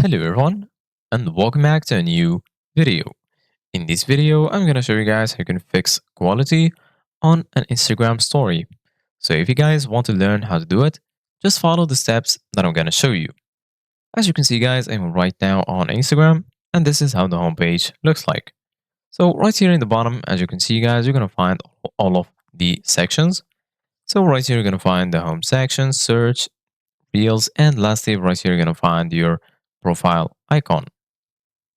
Hello everyone and welcome back to a new video. In this video, I'm going to show you guys how you can fix quality on an Instagram story. So if you guys want to learn how to do it, just follow the steps that I'm going to show you. As you can see guys, I'm right now on Instagram and this is how the homepage looks like. So right here in the bottom, as you can see guys, you're going to find all of the sections. So right here, you're going to find the home section, search, reels, and lastly, right here, you're going to find your profile icon.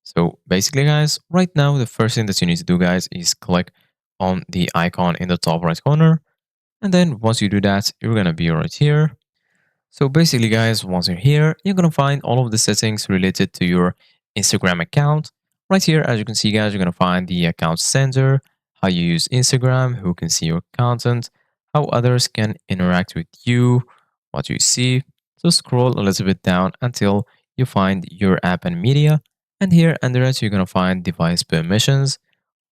So basically, guys, right now, the first thing that you need to do, guys, is click on the icon in the top right corner. And then once you do that, you're going to be right here. So basically, guys, once you're here, you're going to find all of the settings related to your Instagram account. Right here, as you can see, guys, you're going to find the account center, how you use Instagram, who can see your content, how others can interact with you, what you see. So scroll a little bit down until you find your app and media. And here under it, you're going to find device permissions,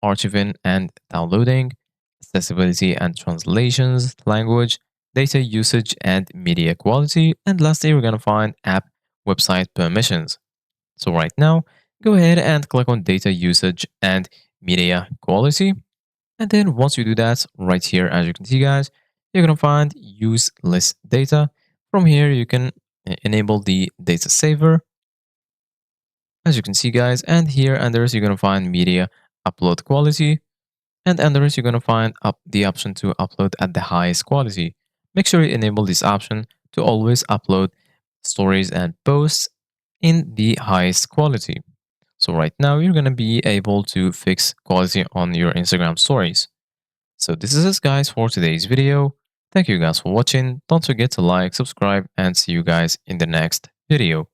archiving and downloading, accessibility and translations, language, data usage and media quality, and lastly, we're going to find app website permissions. So right now, go ahead and click on data usage and media quality. And then once you do that, right here, as you can see, guys, you're going to find use list data. From here, you can enable the data saver, as you can see, guys, and here under this, you're going to find media upload quality. And under this, you're going to find the option to upload at the highest quality. Make sure you enable this option to always upload stories and posts in the highest quality. So right now, you're going to be able to fix quality on your Instagram stories. So this is it, guys, for today's video. Thank you guys for watching. Don't forget to like, subscribe, and see you guys in the next video.